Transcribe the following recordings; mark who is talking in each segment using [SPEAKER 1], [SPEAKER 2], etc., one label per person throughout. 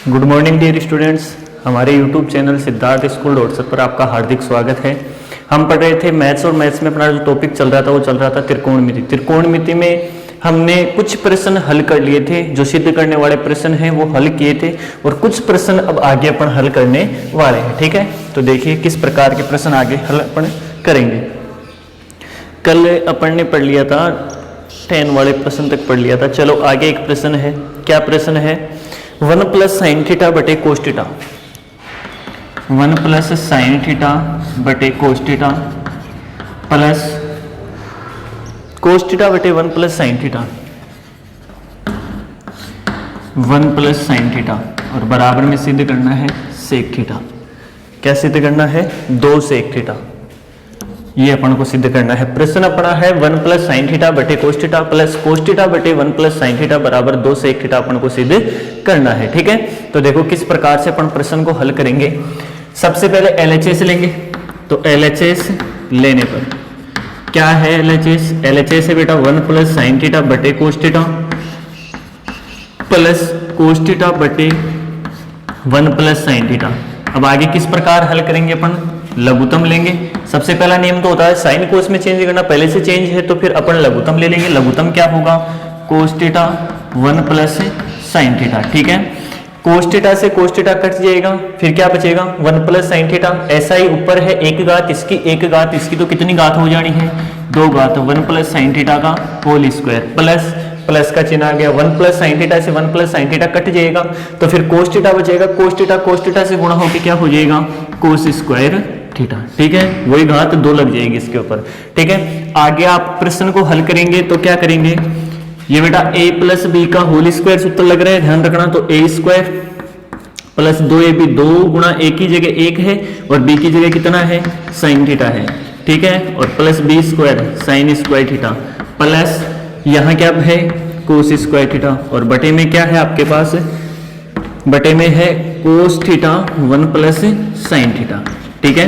[SPEAKER 1] Good morning dear students, हमारे YouTube channel Siddharth school WhatsApp पर आपका हार्दिक स्वागत है। हम पढ़ रहे थे मैथ्स और मैथ्स में अपना जो टॉपिक चल रहा था वो चल रहा था त्रिकोणमिति। त्रिकोणमिति में हमने कुछ प्रश्न हल कर लिए थे, जो सिद्ध करने वाले प्रश्न हैं वो हल किए थे, और कुछ प्रश्न अब आगे अपन हल करने वाले हैं। ठीक है, तो देखिए किस प्रकार के प्रश्न आगे हल अपन करेंगे। कल अपन ने पढ़ लिया था 10 वाले प्रश्न तक पढ़ लिया था। चलो आगे एक प्रश्न है। क्या प्रश्न है? 1 प्लस साइन थीटा बटे cos theta, 1 plus sine theta बटे cos theta plus cos theta बटे 1 plus sine theta, 1 plus sine theta, और बराबर में सिद्ध करना है सेक थीटा। क्या सिद्ध करना है? 2 सेक थीटा। ये अपन को सिद्ध करना है। प्रश्न अपना है 1 प्लस साइन थीटा बटे cos theta plus cos theta बटे 1 प्लस साइन थीटा बराबर 2 सेक थीटा अपन को सिद्ध करना है। ठीक है, तो देखो किस प्रकार से अपन प्रश्न को हल करेंगे। सबसे पहले LHS लेंगे। तो LHS लेने पर क्या है? LHS है बेटा 1 प्लस साइन थीटा बटे cos theta plus cos theta बटे 1 प्लस साइन थीटा। अब आगे किस प्रकार हल करेंगे अपन? लघुत्तम लेंगे। सबसे पहला नियम तो होता है साइन कोस में चेंज करना, पहले से चेंज है तो फिर अपन लघुत्तम ले लेंगे। लघुत्तम क्या होगा? कोस थीटा 1 प्लस साइन थीटा। ठीक है, कोस थीटा से कोस थीटा कट जाएगा, फिर क्या बचेगा? 1 प्लस साइन थीटा। ऐसा ही ऊपर है, एक घात इसकी एक घात इसकी, तो कितनी घात हो जानी है? 2 घात। 1 प्लस साइन थीटा का होल स्क्वायर प्लस प्लस का चिन्ह आ गया। 1 प्लस साइन थीटा से 1 प्लस साइन थीटा कट जाएगा, तो फिर कोस थीटा बचेगा। कोस थीटा से गुणा होकर क्या हो जाएगा? Cos square theta. ठीक है, वही घात 2 लग जाएगी इसके ऊपर। ठीक है, आगे आप प्रश्न को हल करेंगे तो क्या करेंगे? ये बेटा a प्लस बी का होल स्क्वायर सूत्र लग रहा है, ध्यान रखना। तो a स्क्वायर प्लस 2ab, 2 गुणा a की जगह 1 है और b की जगह कितना है? साइन थीटा है। ठीक है, और plus b square sine square theta plus यहाँ क्या है? कोस स्क्वायर थीटा, और बटे में क्या है आपके पास? बटे में है कोस थीटा 1 प्लस साइन थीटा। ठीक है,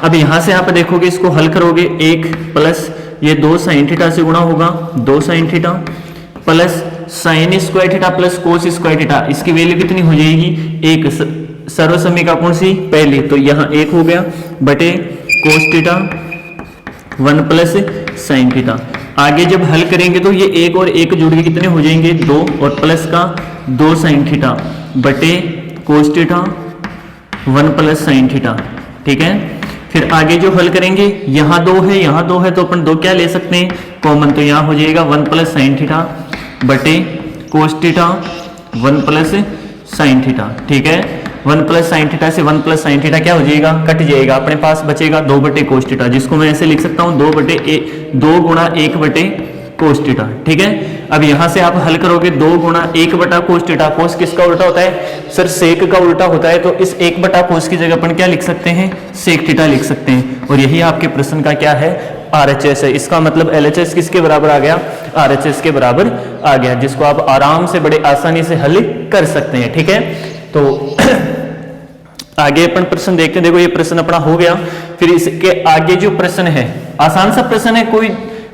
[SPEAKER 1] अब यहां से आप देखोगे, इसको हल करोगे, 1 प्लस ये 2 साइन थीटा से गुणा होगा 2 sine theta plus sine square theta plus cos square theta. इसकी वैल्यू कितनी हो जाएगी? 1। सर्वसमीका कौन सी? पहली, तो यहाँ 1 हो गया बटे cos theta 1 plus sine theta. आगे जब हल करेंगे तो ये 1 और 1 जुड़ के कितने हो जाएंगे? 2, और प्लस का 2 साइन थीटा बटे cos theta 1 plus sine theta. ठीक है, फिर आगे जो हल करेंगे, यहाँ 2 है यहाँ 2 है, तो अपन 2 क्या ले सकते हैं? कॉमन। तो यहाँ हो जाएगा 1 प्लस साइन थीटा बटे cos theta 1 plus sine theta. ठीक है, 1 प्लस साइन थीटा से 1 प्लस साइन थीटा क्या हो जाएगा? कट जाएगा। अपने पास बचेगा 2 बटे कोस थीटा, जिसको मैं ऐसे लिख सकता हूँ 2 गुणा 1 बटे कोस थीटा। ठीक है, अब यहां से आप हल करोगे 2 गुणा 1 बटा कोस थीटा। कोस किसका उल्टा होता है? सर सेक का उल्टा होता है, तो इस 1 बटा कोस की जगह अपन क्या लिख सकते हैं? सेक थीटा लिख सकते हैं। और यही आपके प्रश्न का क्या है? RHS है। इसका मतलब LHS किसके बराबर आ गया? RHS के बराबर आ गया, जिसको आप आराम से बड़े आसानी से हल कर सकते हैं। ठीक है, तो आगे अपन प्रश्न देखते हैं। देखो ये प्रश्न अपना हो गया। फिर इसके आगे जो प्रश्न है आसान सा प्रश्न है, कोई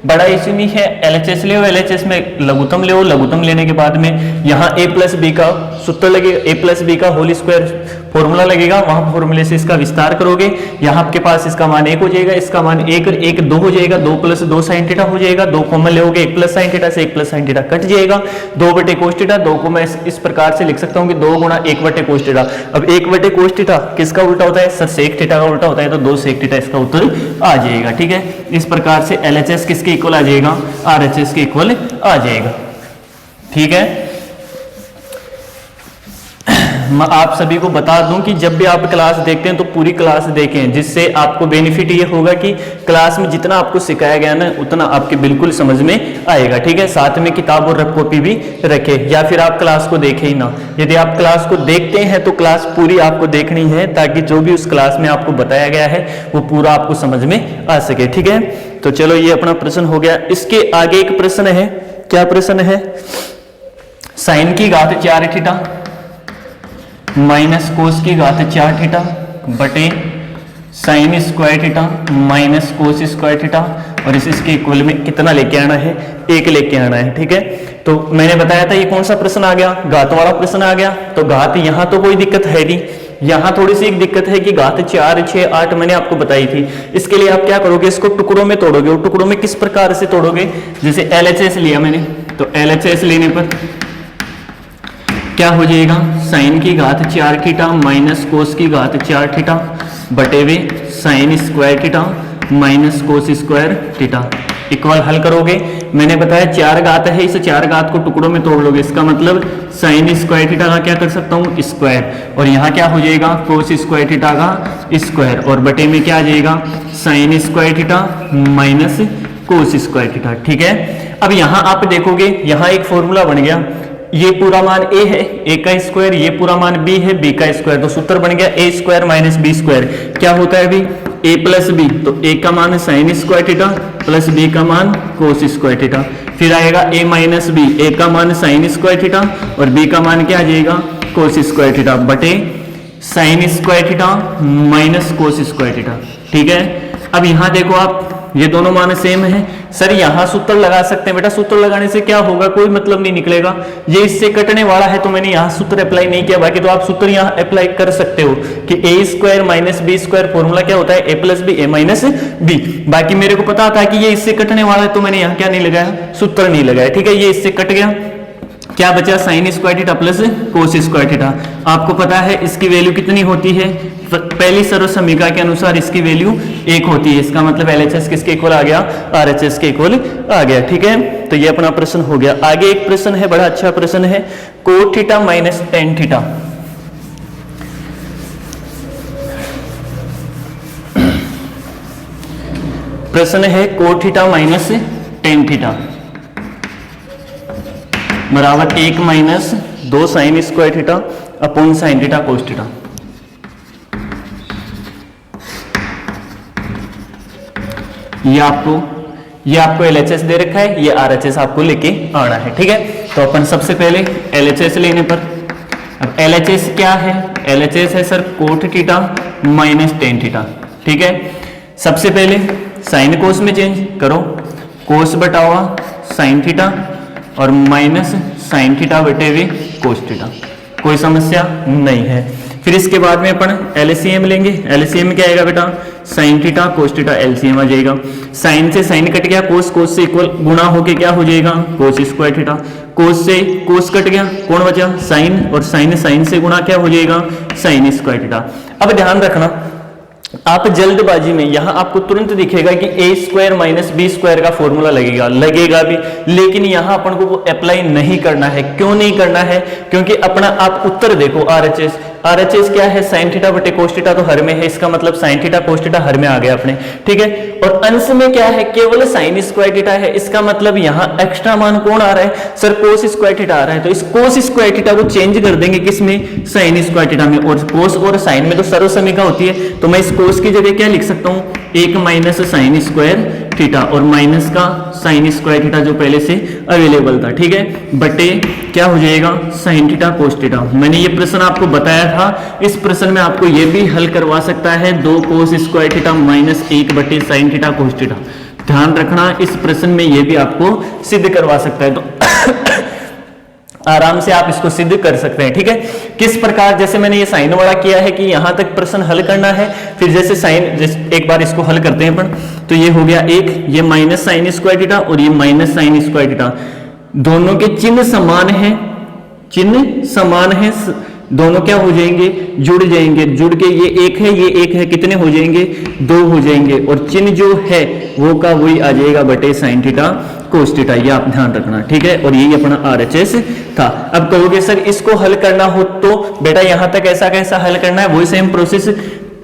[SPEAKER 1] बड़ा इश्यू नहीं है। LHS ले, LHS में लघुत्तम ले, लघुत्तम लेने के बाद में यहाँ a प्लस बी का सूत्र लगेगा, a प्लस बी का होल स्क्वायर फॉर्मूला लगेगा, वहां फॉर्मूले से इसका विस्तार करोगे, यहाँ आपके पास इसका मान 1 हो जाएगा, इसका मान 1 1 2 हो जाएगा, 2 प्लस 2 साइन थीटा हो जाएगा, 2 कॉमन लेोगे 1 प्लस साइन थीटा से 1 प्लस साइन थीटा कट जाएगा, 2 बटे कोस थीटा। 2 को मैं इस प्रकार से लिख सकता हूँ कि 2 गुणा 1 बटे कोस थीटा। अब 1 बटे कोस थीटा किसका उल्टा होता है? सर सेक थीटा का उल्टा होता है, तो 2 सेक थीटा इसका उत्तर आ जाएगा। ठीक है, इस प्रकार से LHS किसके इक्वल आ जाएगा? RHS के इक्वल आ जाएगा। ठीक है, मैं आप सभी को बता दूं कि जब भी आप क्लास देखते हैं तो पूरी क्लास देखें, जिससे आपको बेनिफिट ये होगा कि क्लास में जितना आपको सिखाया गया ना उतना आपके बिल्कुल समझ में आएगा। ठीक है, साथ में किताब और रफ कॉपी भी रखें, या फिर आप क्लास को देखें ही ना। यदि आप क्लास को देखते हैं तो क्लास पूरी आपको देखनी है, ताकि जो भी उस क्लास में आपको बताया गया है वो पूरा आपको समझ में आ सके। ठीक है, तो चलो ये अपना प्रश्न हो गया। इसके आगे एक प्रश्न है। क्या प्रश्न है? साइन की घात 4 थीटा माइनस कोस की घात 4 थीटा बटे sign square theta minus cos square theta, और इसके इक्वल में कितना लेके आना है, 1 लेके आना है। ठीक है, तो मैंने बताया था ये कौन सा प्रश्न आ गया, घात वाला प्रश्न आ गया। तो घात यहाँ तो कोई दिक्कत है नहीं, यहाँ थोड़ी सी एक दिक्कत है कि घात 4, 6, 8 मैंने आपको बताई थी। इसके लिए आप क्या करोगे, इसको टुकड़ों में तोड़ोगे। और टुकड़ों में किस प्रकार से तोड़ोगे, जैसे LHS लिया मैंने, तो LHS लेने पर क्या हो जाएगा, साइन की घात 4 थीटा माइनस कोस की घात 4 थीटा बटे वे sine square theta minus cos square theta equal हल करोगे। मैंने बताया 4 घात है, इस 4 घात को टुकड़ों में तोड़ लोगे। इसका मतलब साइन स्क्वायर थीटा का क्या कर सकता हूँ, स्क्वायर, और यहाँ क्या हो जाएगा, कोस स्क्वायर थीटा का स्क्वायर, और बटे में क्या आ जाएगा, sign square theta minus cos square theta. ठीक है, अब यहाँ आप देखोगे, यहाँ एक फॉर्मूला बन गया, ये पूरा मान a है, a का स्क्वायर, ये पूरा मान b है, b का स्क्वायर, तो सूत्र बन गया a square minus b square. क्या होता है अभी, a प्लस b, तो a का मान sign square theta plus b का मान कोस स्क्वायर थीटा, फिर आएगा a माइनस b, a का मान साइन स्क्वायर थीटा और b का मान क्या आ जाएगा, कोस स्क्वायर थीटा बटे sign square theta minus cos square theta. ठीक है, अब यहाँ देखो आप, ये दोनों मान सेम है। सर यहाँ सूत्र लगा सकते हैं, बेटा सूत्र लगाने से क्या होगा, कोई मतलब नहीं निकलेगा, ये इससे कटने वाला है, तो मैंने यहाँ सूत्र अप्लाई नहीं किया। बाकी तो आप सूत्र यहाँ अप्लाई कर सकते हो कि a square minus b square, formula क्या होता है, a plus B a minus b. बाकी मेरे को पता था कि ये इससे कटने वाला है, तो मैंने यहाँ क्या नहीं लगाया, सूत्र नहीं लगाया। ठीक है, ये इससे कट गया, क्या बचा, sign square theta plus cos square theta. आपको पता है इसकी वैल्यू कितनी होती है, पहली सर्व समीकरण के अनुसार इसकी वैल्यू 1 होती है। इसका मतलब LHS किसके इक्वल आ गया, RHS के इक्वल आ गया। ठीक है, तो ये अपना प्रश्न हो गया। आगे एक प्रश्न है, बड़ा अच्छा प्रश्न है, cot theta minus tan theta. प्रश्न है cot theta minus ten theta बराबर 1 minus 2 sine square theta upon sine theta cos theta. ये आपको LHS दे रखा है, ये RHS आपको लेके आना है। ठीक है, तो अपन सबसे पहले LHS लेने पर, अब LHS क्या है, LHS है sir cot theta minus ten theta. ठीक है, सबसे पहले साइन कोस में चेंज करो, कोस बटा हुआ साइन थीटा और माइनस साइन थीटा बटे हुए कोस थीटा, कोई समस्या नहीं है। फिर इसके बाद में अपन LCM लेंगे। LCM क्या आएगा बेटा, sign theta cos theta, LCM आ जाएगा। साइन से साइन कट गया, कोस से इक्वल गुणा होके क्या हो जाएगा, कोस स्क्वायर थीटा। कोस से कोस कट गया, कौन बचा, साइन, और साइन से गुणा क्या हो जाएगा, साइन स्क्वायर थीटा। अब ध्यान रखना, आप जल्दबाजी में यहां आपको तुरंत दिखेगा कि a square minus b square का फॉर्मूला लगेगा भी, लेकिन यहां अपन को वो अप्लाई नहीं करना है। क्यों नहीं करना है, क्योंकि अपना आप उत्तर देखो, RHS क्या है, साइन थीटा बटे कोस थीटा तो हर में है, इसका मतलब साइन थीटा कोस थीटा हर में आ गया अपने। ठीक है, और अंश में क्या है, केवल साइन स्क्वायर थीटा है, इसका मतलब यहाँ एक्स्ट्रा मान कौन आ रहा है, सर कोस स्क्वायर थीटा आ रहा है। तो इस कोस स्क्वायर थीटा को चेंज कर देंगे किसमें, साइन स्क्वायर थीटा में, और कोस और साइन में तो सर्व समीकरण होती है, तो मैं इस कोस की जगह क्या लिख सकता हूँ, 1 माइनस साइन स्क्वायर थीटा और माइनस का साइन स्क्वायर थीटा जो पहले से अवेलेबल था। ठीक है, बटे क्या हो जाएगा, साइन थीटा कोस थीटा। मैंने ये प्रश्न आपको बताया था, इस प्रश्न में आपको ये भी हल करवा सकता है, 2 कोस स्क्वायर थीटा माइनस 1 बटे साइन थीटा कोस थीटा। ध्यान रखना, इस प्रश्न में ये भी आपको सिद्ध करवा सकता है, तो आराम से आप इसको सिद्ध कर सकते हैं। ठीक है, किस प्रकार, जैसे मैंने ये साइन वाला किया है कि यहां तक प्रश्न हल करना है, फिर जैसे एक बार इसको हल करते हैं अपन, तो ये हो गया एक, ये माइनस साइन स्क्वायर थीटा और ये माइनस साइन स्क्वायर थीटा, दोनों के चिन्ह समान है, दोनों क्या हो जाएंगे, जुड़ जाएंगे, जुड़ के ये एक है, ये एक है, कितने हो जाएंगे, 2 हो जाएंगे, और चिन्ह जो है वो का वही आ जाएगा बटे साइन थीटा कोस थीटा। ये आप ध्यान रखना। ठीक है, और यही अपना RHS था। अब कहोगे सर इसको हल करना हो तो बेटा यहां तक ऐसा कैसा हल करना है, वही सेम प्रोसेस,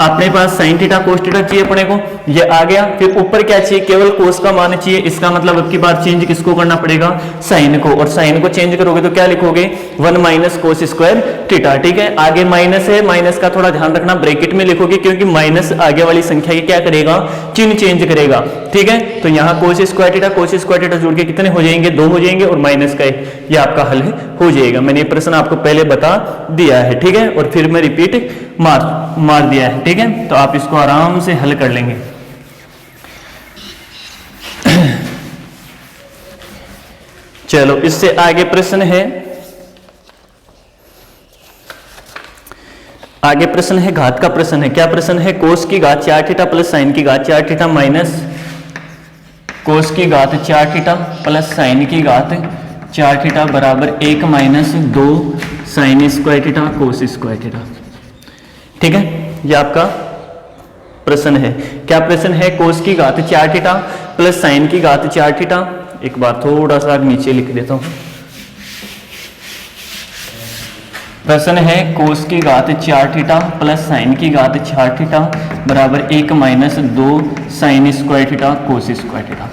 [SPEAKER 1] अपने पास साइन थीटा कोस थीटा चाहिए अपने को, ये आ गया, फिर ऊपर क्या चाहिए, केवल कोस का मान चाहिए, इसका मतलब अब की बार चेंज किसको करना पड़ेगा, साइन को, और साइन को चेंज करोगे तो क्या लिखोगे, 1 माइनस कोस स्क्वायर थीटा। ठीक है, आगे माइनस है, माइनस का थोड़ा ध्यान रखना, ब्रैकेट में लिखोगे क्योंकि माइनस आगे वाली संख्या की क्या करेगा, चिन्ह चेंज करेगा। ठीक है, तो यहाँ कोस स्क्वायर थीटा जोड़ के कितने हो जाएंगे, 2 हो जाएंगे, और माइनस का ये आपका हल हो जाएगा। मैंने ये प्रश्न आपको पहले बता दिया है। ठीक है, और फिर मैं रिपीट मार दिया है। ठीक है, तो आप इसको आराम से हल कर लेंगे। चलो इससे आगे प्रश्न है, आगे प्रश्न है घात का प्रश्न है। क्या प्रश्न है? कोस की घात 4 थीटा प्लस साइन की घात 4 थीटा माइनस कोस की घात 4 थीटा प्लस साइन की घात 4 थीटा बराबर 1 minus 2 sine square theta cos square theta. ठीक है, ये आपका प्रश्न है। क्या प्रश्न है? कोस की घात 4 थीटा प्लस साइन की घात 4 थीटा। एक बार थोड़ा सा नीचे लिख देता हूं। प्रश्न है कोस की घात 4 थीटा प्लस साइन की घात 4 थीटा बराबर 1 minus 2 sine square theta cos square theta.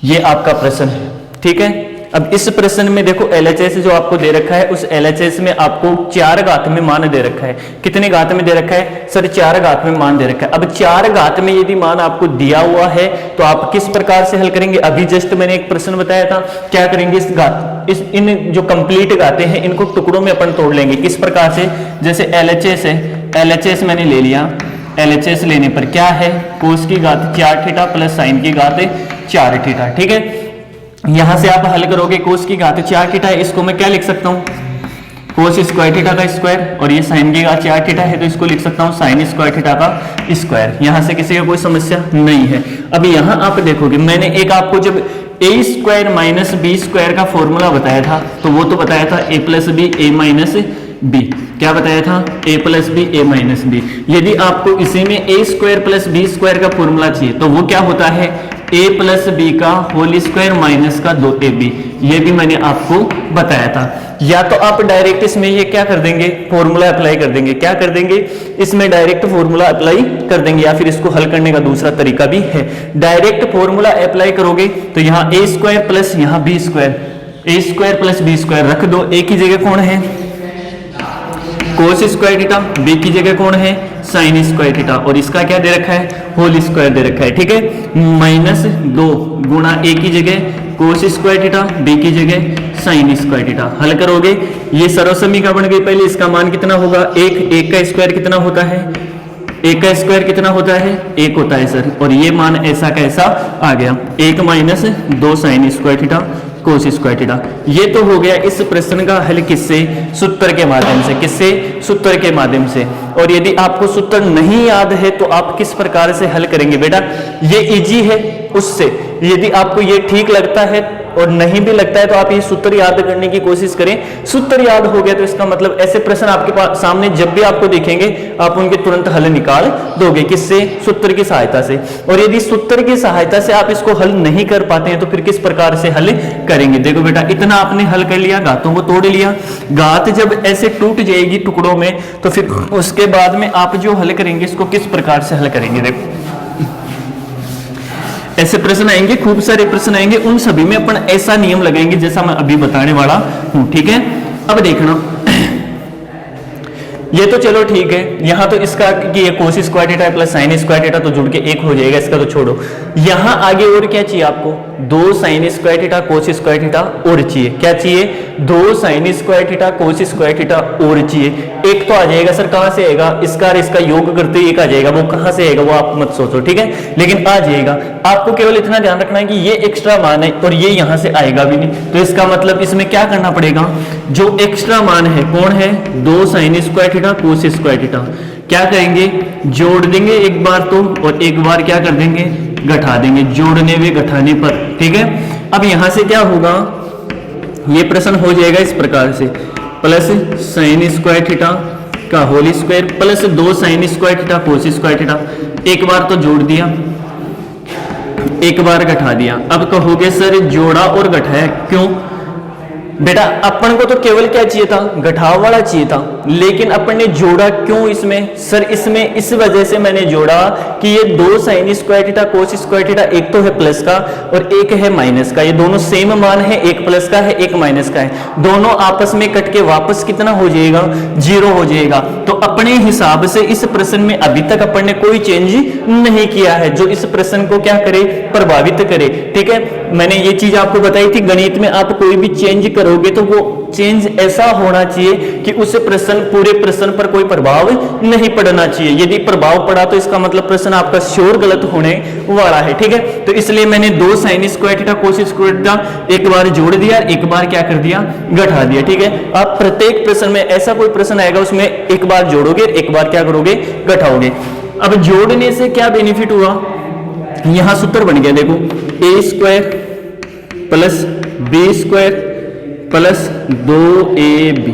[SPEAKER 1] ये आपका प्रश्न है। ठीक है, अब इस प्रश्न में देखो LHS जो आपको दे रखा है, उस LHS में आपको 4 घात में मान दे रखा है। कितने घात में दे रखा है सर? 4 घात में मान दे रखा है। अब 4 घात में यदि मान आपको दिया हुआ है तो आप किस प्रकार से हल करेंगे? अभी जस्ट मैंने एक प्रश्न बताया था, क्या करेंगे? इन जो कंप्लीट घाते हैं इनको टुकड़ों में अपन तोड़ लेंगे। किस प्रकार से? जैसे LHS है, LHS मैंने ले लिया। LHS लेने पर क्या है? कोस की घात 4 थीटा प्लस साइन की घात 4 थीटा। ठीक है, यहां से आप हल करोगे कोस की घात 4 थीटा है, इसको मैं क्या लिख सकता हूं? कोस स्क्वायर थीटा का स्क्वायर, और ये साइन की घात 4 थीटा है तो इसको लिख सकता हूं साइन स्क्वायर थीटा का स्क्वायर। यहां से किसी का कोई समस्या नहीं है। अब यहां आप देखोगे मैंने एक आपको जब a square minus b square का फॉर्मूला बताया था तो वो तो बताया था a plus B a minus b. क्या बताया था? a plus B a minus b. यदि आपको इसी में a square plus B square का फॉर्मूला चाहिए तो वो क्या होता है? a प्लस बी का होल स्क्वायर माइनस का 2ab। ये भी मैंने आपको बताया था। या तो आप डायरेक्ट इसमें ये क्या कर देंगे? फॉर्मूला अप्लाई कर देंगे। क्या कर देंगे? इसमें डायरेक्ट फॉर्मूला अप्लाई कर देंगे, या फिर इसको हल करने का दूसरा तरीका भी है। डायरेक्ट फॉर्मूला अप्लाई करोगे तो यहाँ a स्क्वायर प्लस यहाँ b square, a square plus b square रख दो। a की जगह कौन है? कोस स्क्वायर थीटा। b की जगह कौन है? Sign square theta. और इसका क्या दे रखा है? होल स्क्वायर दे रखा है। ठीक है, माइनस 2 गुणा a की जगह कोस स्क्वायर थीटा, b की जगह साइन स्क्वायर थीटा। हल करोगे ये सर्व समीकरण बन गई। पहले इसका मान कितना होगा? 1 का स्क्वायर कितना होता है? 1 का स्क्वायर कितना होता है? 1 होता है सर। और ये मान ऐसा कैसा आ गया? 1 minus 2 sine square theta cos square theta. ये तो हो गया इस प्रश्न का हल। किससे? सूत्र के माध्यम से। किससे? सूत्र के माध्यम से। और यदि आपको सूत्र नहीं याद है तो आप किस प्रकार से हल करेंगे? बेटा ये इजी है उससे। यदि आपको ये ठीक लगता है और नहीं भी लगता है तो आप ये सूत्र याद करने की कोशिश करें। सूत्र याद हो गया तो इसका मतलब ऐसे प्रश्न आपके पास सामने जब भी आपको दिखेंगे आप उनके तुरंत हल निकाल दोगे। किससे? सूत्र की सहायता से। और यदि सूत्र की सहायता से आप इसको हल नहीं कर पाते हैं तो फिर किस प्रकार से हल करेंगे? देखो बेटा, इतना आपने हल कर लिया, घातों को तोड़ लिया। घात जब ऐसे टूट जाएगी टुकड़ों में तो फिर उसके बाद में आप जो हल करेंगे इसको किस प्रकार से हल करेंगे? देखो ऐसे प्रश्न आएंगे, खूब सारे प्रश्न आएंगे, उन सभी में अपन ऐसा नियम लगाएंगे जैसा मैं अभी बताने वाला हूं। ठीक है, अब देखना ये तो चलो ठीक है। यहां तो इसका कि ये कोस square theta plus sine square theta तो जुड़ के 1 हो जाएगा, इसका तो छोड़ो। यहां आगे और क्या चाहिए आपको? 2 sine square theta cos square theta और चाहिए। क्या चाहिए? 2 sine square theta cos square theta और चाहिए। एक तो आ जाएगा सर, कहां से आएगा? इसका और इसका योग करते ही एक आ जाएगा। वो कहां से आएगा वो आप मत सोचो, ठीक है, लेकिन आ जाएगा। आपको केवल इतना ध्यान रखना है कि ये एक्स्ट्रा मान है और ये यहां से आएगा भी नहीं। तो इसका मतलब इसमें क्या करना पड़ेगा? जो एक्स्ट्रा मान है कौन है? 2 sine square theta cos square theta. क्या करेंगे? जोड़ देंगे एक बार तो, और एक बार क्या कर देंगे? घटा देंगे, जोड़ने व घटाने पर। ठीक है, अब यहां से क्या होगा? ये प्रश्न हो जाएगा इस प्रकार से, प्लस साइन स्क्वायर थीटा का whole square plus 2 sine square theta cos square theta. एक बार तो जोड़ दिया, एक बार घटा दिया। अब कहोगे सर जोड़ा और घटाया क्यों? बेटा अपन को तो केवल क्या चाहिए था? घटाव वाला चाहिए था, लेकिन अपन ने जोड़ा क्यों इसमें? सर इसमें इस वजह से मैंने जोड़ा कि ये 2 sine square theta cos square theta, एक तो है प्लस का और एक है माइनस का। ये दोनों सेम मान है, एक प्लस का है एक माइनस का है। दोनों आपस में कट के वापस कितना हो जाएगा? 0 हो जाएगा। तो अपने हिसाब से इस प्रश्न में अभी तक अपन ने कोई चेंज नहीं किया है जो इस प्रश्न को क्या करे? प्रभावित करे। ठीक है, मैंने ये चीज आपको बताई थी, गणित में आप कोई भी चेंज करोगे तो वो चेंज ऐसा होना चाहिए कि उस प्रश्न पूरे प्रश्न पर कोई प्रभाव नहीं पड़ना चाहिए। यदि प्रभाव पड़ा तो इसका मतलब प्रश्न आपका श्योर गलत होने वाला है, ठीक है। तो इसलिए मैंने 2 sin square theta cos square theta एक बार जोड़ दिया, एक बार क्या कर दिया, घटा दिया, ठीक है। अब प्रत्येक प्रश्न में ऐसा कोई प्रश्न आएगा उसमें एक बार जोड़ोगे, एक बार क्या करोगे, घटाओगे। अब जोड़ने से क्या बेनिफिट हुआ, यहां सूत्र बन गया, देखो A square plus B square plus 2ab,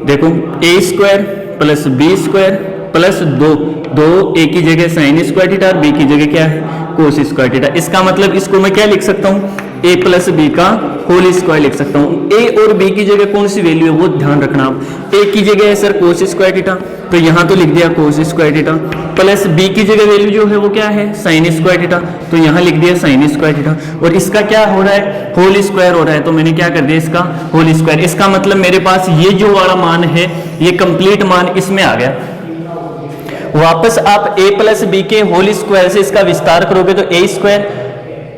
[SPEAKER 1] देखो A square plus B square plus 2 A की जगह साइन स्क्वायर थीटा और बी की जगह क्या है, कोस स्क्वायर थीटा। इसका मतलब इसको मैं क्या लिख सकता हूं, a प्लस बी का होल स्क्वायर लिख सकता हूं। a और b की जगह कौन सी वैल्यू है वो ध्यान रखना आप। a की जगह है सर कोस स्क्वायर थीटा, तो यहां तो लिख दिया कोस स्क्वायर थीटा, प्लस b की जगह वैल्यू जो है वो क्या है, साइन स्क्वायर थीटा, तो यहां लिख दिया साइन स्क्वायर थीटा। और इसका क्या हो रहा है, होल स्क्वायर हो रहा है, तो मैंने क्या कर दिया इसका होल स्क्वायर। इसका मतलब मेरे पास ये जो वाला मान है ये कंप्लीट मान इसमें आ गया। वापस आप a प्लस बी के होल स्क्वायर से इसका विस्तार करोगे तो a स्क्वायर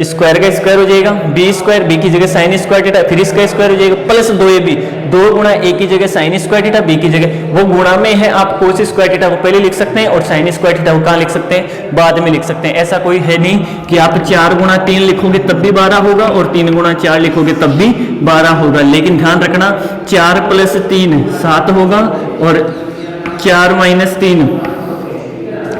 [SPEAKER 1] स्क्वायर का स्क्वायर हो जाएगा, बी स्क्वायर बी की जगह साइन स्क्वायर थीटा, फिर इसका स्क्वायर हो जाएगा प्लस 2ab, 2 गुणा a की जगह साइन स्क्वायर थीटा, बी की जगह वो गुणा में है, आप कोस स्क्वायर थीटा को पहले लिख सकते हैं और साइन स्क्वायर थीटा को कहां लिख सकते हैं, बाद में लिख सकते हैं। ऐसा कोई है नहीं कि आप 4 गुणा 3 लिखोगे तब भी 12 होगा और 3 गुणा 4 लिखोगे तब भी 12 होगा। लेकिन ध्यान रखना 4 प्लस 3 7 होगा और 4 माइनस 3,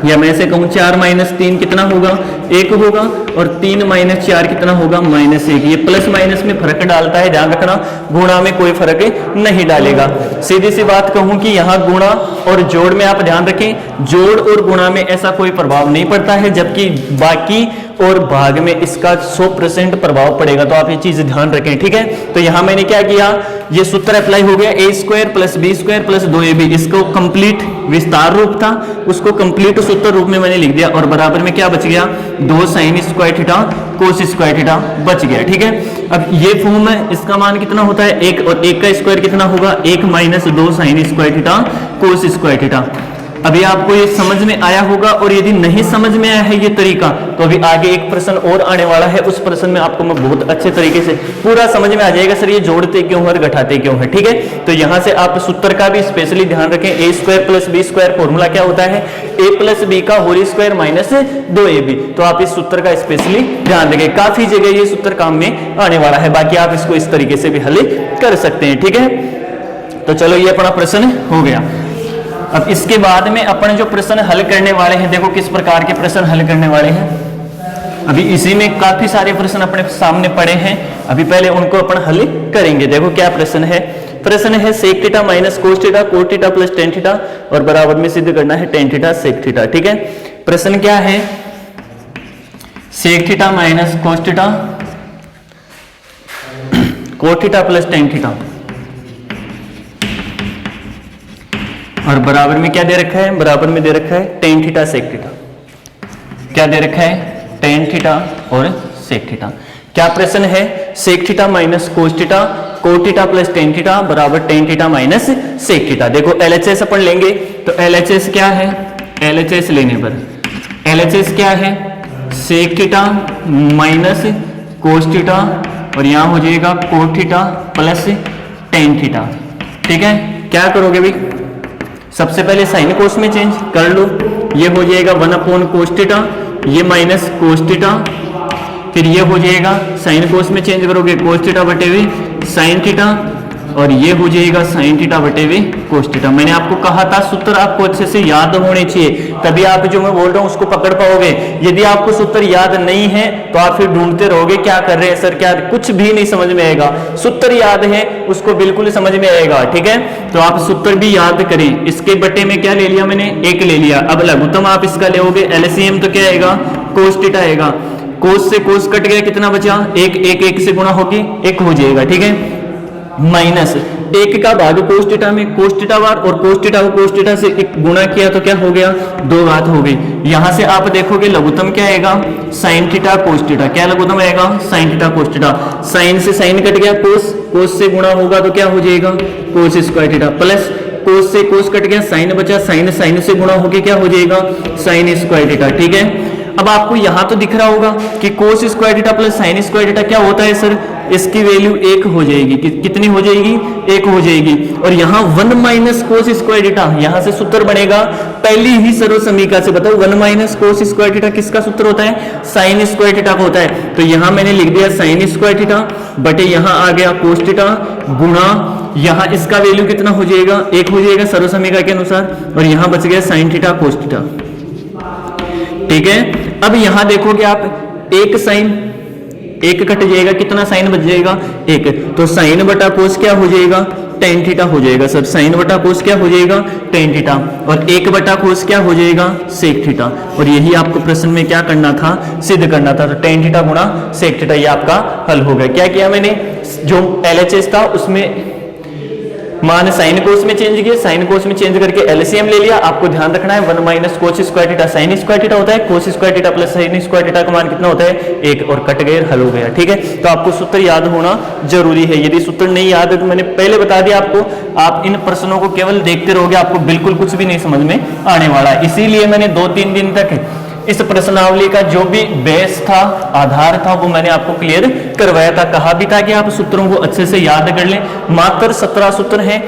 [SPEAKER 1] या मैं ऐसे कहूं 4 माइनस 3 कितना होगा, 1 होगा, और 3 माइनस 4 कितना होगा, -1। ये प्लस माइनस में फर्क डालता है, ध्यान रखना, गुणा में कोई फर्क नहीं डालेगा। सीधी सी बात कहूं कि यहाँ गुणा और जोड़ में आप ध्यान रखें, जोड़ और गुणा में ऐसा कोई प्रभाव नहीं पड़ता है, जबकि बाकी और भाग में इसका 100% प्रभाव पड़ेगा। तो आप ये चीज ध्यान रखें, ठीक है। तो यहां मैंने क्या किया, ये सूत्र अप्लाई हो गया, a square plus B square plus 2ab, इसको कंप्लीट विस्तार रूप था उसको कंप्लीट सूत्र रूप में मैंने लिख दिया, और बराबर में क्या बच गया, 2 sine square theta cos square theta बच गया, ठीक है। अब ये फॉर्म है, इसका मान कितना होता है 1, और 1 का स्क्वायर कितना होगा, 1 minus 2 sine square theta cos square theta. अभी आपको ये समझ में आया होगा, और यदि नहीं समझ में आया है ये तरीका, तो अभी आगे एक प्रश्न और आने वाला है, उस प्रश्न में आपको मैं बहुत अच्छे तरीके से पूरा समझ में आ जाएगा, सर ये जोड़ते क्यों और घटाते क्यों है, ठीक है। तो यहां से आप सूत्र का भी स्पेशली ध्यान रखें, a square plus B square formula क्या होता है, a प्लस बी का होल स्क्वायर माइनस 2ab। तो आप इस सूत्र का स्पेशली ध्यान रखें, काफी जगह ये सूत्र काम में आने वाला है, बाकी आप इसको इस तरीके से भी हल कर सकते हैं, ठीक है। तो चलो ये अपना प्रश्न हो गया। अब इसके बाद में अपन जो प्रश्न हल करने वाले हैं, देखो किस प्रकार के प्रश्न हल करने वाले हैं। अभी इसी में काफी सारे प्रश्न अपने सामने पड़े हैं, अभी पहले उनको अपन हल करेंगे। देखो क्या प्रश्न है, प्रश्न है sec theta minus cos theta cot theta plus tan theta, और बराबर में सिद्ध करना है टेन थीटा सेक थीटा, ठीक है। प्रश्न क्या है, sec theta minus cos theta cot theta plus tan theta, और बराबर में क्या दे रखा है, बराबर में दे रखा है टेन थीटा सेक थीटा। क्या दे रखा है, टेन थीटा और सेक थीटा। क्या प्रश्न है, sec theta minus cos theta cot theta plus tan theta बराबर tan theta minus sec theta. देखो LHS अपन लेंगे, तो LHS क्या है, LHS लेने पर LHS क्या है, sec theta minus cos theta, और यहां हो जाएगा cot theta plus tan theta, ठीक है। क्या करोगे भाई, सबसे पहले साइन कोस में चेंज कर लो, ये हो जाएगा 1 कोस थीटा, ये माइनस कोस थीटा, फिर ये हो जाएगा साइन कोस में चेंज करोगे कोस थीटा बटे हुए साइन थीटा, और ये हो जाएगा साइन थीटा बटे हुए कोस थीटा। मैंने आपको कहा था सूत्र आपको अच्छे से याद होने चाहिए, तभी आप जो मैं बोल रहा हूं उसको पकड़ पाओगे। यदि आपको सूत्र याद नहीं है तो आप फिर ढूंढते रहोगे क्या कर रहे हैं सर, क्या, कुछ भी नहीं समझ में आएगा। सूत्र याद है उसको बिल्कुल समझ में आएगा, ठीक है। तो आप सूत्र भी याद करें। इसके बटे में क्या ले लिया मैंने, 1 ले लिया। अब लघुत्तम आप इसका लोगे LCM, तो क्या आएगा, कोस थीटा आएगा। कोस से कोस कट गया, कितना बचा, 1 से गुणा होगी 1 हो जाएगा, ठीक है। माइनस 1 का भाग कोस थीटा में, कोस थीटा बार, और कोस थीटा को कोस थीटा से 1 गुणा किया तो क्या हो गया, 2 घात हो गई। यहां से आप देखोगे लघुत्तम क्या आएगा, साइन थीटा कोस थीटा। क्या लघुत्तम आएगा, sine theta cos theta. Sine से साइन कट गया, कोस से गुणा होगा तो क्या हो जाएगा, cos square theta, plus cos से कोस कट गया, साइन बचा, साइन से गुणा होके क्या हो जाएगा, साइन स्क्वायर थीटा, ठीक है। अब आपको यहां तो दिख रहा होगा कि कोस square theta plus sine square theta क्या होता है सर, इसकी वैल्यू 1 हो जाएगी। कितनी हो जाएगी? 1 हो जाएगी। और यहाँ 1 माइनस कोस स्क्वायर थीटा, यहाँ से सूत्र बनेगा पहली ही सर्व समीकरण से। बताओ 1 माइनस कोस स्क्वायर थीटा किसका सूत्र होता है? साइन स्क्वायर थीटा का होता है। तो यहाँ मैंने लिख दिया साइन स्क्वायर थीटा बटे यहाँ आ गया कोस थीटा गुणा यहाँ इसका वैल्यू कितना हो जाएगा? 1 हो जाएगा सर्व समीकरण के अनुसार, और यहाँ बच गया साइन थीटा कोस थीटा। ठीक है, अब यहाँ देखोगे आप एक साइन, एक कट जाएगा, कितना साइन बच जाएगा? 1। तो साइन बटा कोस क्या हो जाएगा? टेन थीटा हो जाएगा सर। साइन बटा कोस क्या हो जाएगा? Tan theta. और 1 बटा कोस क्या हो जाएगा? Sec theta. और यही आपको प्रश्न में क्या करना था? सिद्ध करना था। तो टेन थीटा गुणा सेक थीटा, ये आपका हल हो गया। क्या किया मैंने? जो LHS था उसमें मान साइन कोस में चेंज किया, साइन कोस में चेंज करके एलसीएम ले लिया। आपको ध्यान रखना है 1 minus cos square theta sine square theta होता है, कोस square theta plus sine square theta का मान कितना होता है? 1, और कट गए, हल हो गया। ठीक है, तो आपको सूत्र याद होना जरूरी है। यदि सूत्र नहीं याद है तो मैंने पहले बता दिया आपको, आप इन प्रश्नों को केवल देखते रहोगे, आपको बिल्कुल कुछ भी नहीं समझ में आने वाला है। इसीलिए मैंने 2-3 दिन तक इस प्रश्नावली का जो भी बेस था, आधार था, वो मैंने आपको क्लियर करवाया था। कहा भी था कि आप सूत्रों को अच्छे से याद कर लें। मात्र 17 सूत्र हैं,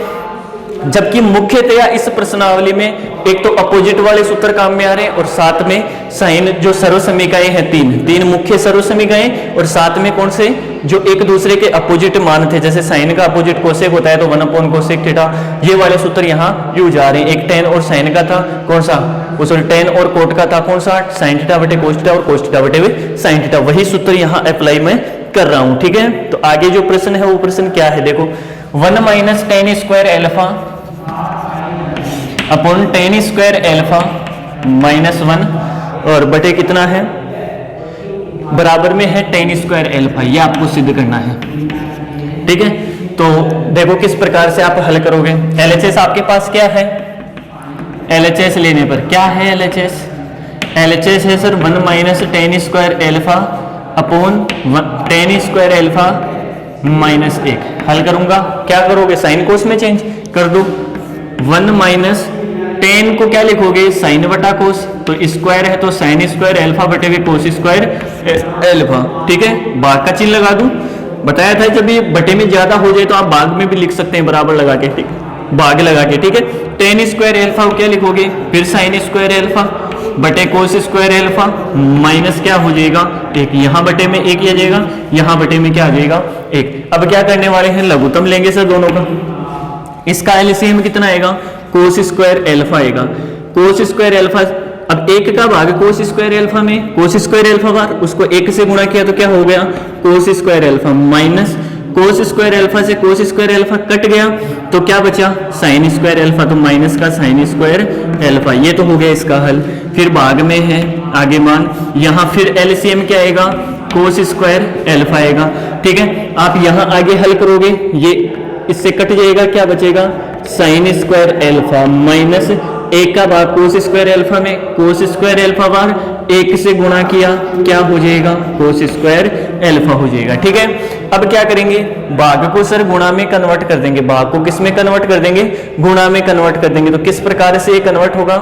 [SPEAKER 1] जबकि मुख्यतया इस प्रश्नावली में एक तो अपोजिट वाले सूत्र काम में आ रहे हैं, और साथ में साइन जो सर्व समीकरण हैं, तीन मुख्य सर्व समीकरण, और साथ में कौन से? जो एक दूसरे के अपोजिट मान थे। जैसे साइन का अपोजिट कोसेक होता है तो 1 कोसेक थीटा, ये वाले सूत्र यहाँ यूज आ रहे हैं। एक टेन और साइन का था, कौन सा? सॉरी, टेन और कोट का था, कौन सा? साइन थीटा बटे कोस थीटा और कोस थीटा बटे साइन थीटा। वही सूत्र यहाँ अप्लाई मैं कर रहा हूँ। ठीक है, तो आगे जो प्रश्न है वो प्रश्न क्या है? देखो 1 minus ten square alpha upon ten square alpha minus 1 और बटे कितना है? बराबर में है टेन स्क्वायर एल्फा। ये आपको सिद्ध करना है। ठीक है, तो देखो किस प्रकार से आप हल करोगे। LHS आपके पास क्या है? LHS लेने पर क्या है? LHS है sir 1 minus ten square alpha upon ten square alpha minus 1। हल करूंगा, क्या करोगे? साइन कोस में चेंज कर दो। 1 माइनस टेन को क्या लिखोगे? साइन बटा कोस, तो स्क्वायर है तो साइन स्क्वायर एल्फा बटे भी कोस स्क्वायर एल्फा। ठीक है, भाग का चिन्ह लगा दूं। बताया था जब ये बटे में ज्यादा हो जाए तो आप भाग में भी लिख सकते हैं, बराबर लगा के। ठीक, भाग लगा के। ठीक है, टेन स्क्वायर एल्फा को क्या लिखोगे? फिर साइन स्क्वायर एल्फा बटे कोस स्क्वायर एल्फा माइनस क्या हो जाएगा? 1। यहाँ बटे में 1 आ जाएगा, यहाँ बटे में क्या आ जाएगा? 1। अब क्या करने वाले हैं? लघुत्तम लेंगे सर दोनों का। इसका एलसीएम कितना आएगा? कोस स्क्वायर एल्फा आएगा। कोस स्क्वायर एल्फा, अब 1 का भाग कोस स्क्वायर एल्फा में, कोस स्क्वायर एल्फा बार, उसको 1 से गुणा किया तो क्या हो गया? Cos square alpha minus cos square alpha से कोस स्क्वायर एल्फा कट गया तो क्या बचा? साइन स्क्वायर एल्फा, तो माइनस का साइन स्क्वायर एल्फा। ये तो हो गया इसका हल। फिर भाग में है आगे मान, यहाँ फिर एलसीएम क्या आएगा? कोस स्क्वायर एल्फा आएगा। ठीक है, आप यहाँ आगे हल करोगे, ये इससे कट जाएगा, क्या बचेगा? साइन स्क्वायर एल्फा माइनस 1 का भाग कोस स्क्वायर एल्फा में, कोस स्क्वायर एल्फा बार 1 से गुणा किया, क्या हो जाएगा? कोस स्क्वायर एल्फा हो जाएगा। ठीक है, अब क्या करेंगे? भाग को सर गुणा में कन्वर्ट कर देंगे। भाग को किस में कन्वर्ट कर देंगे? गुणा में कन्वर्ट कर देंगे। तो किस प्रकार से ये कन्वर्ट होगा?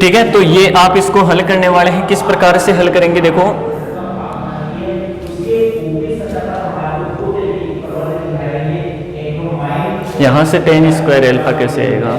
[SPEAKER 1] ठीक है, तो ये आप इसको हल करने वाले हैं। किस प्रकार से हल करेंगे? देखो यहां से टेन स्क्वायर एल्फा कैसे आएगा?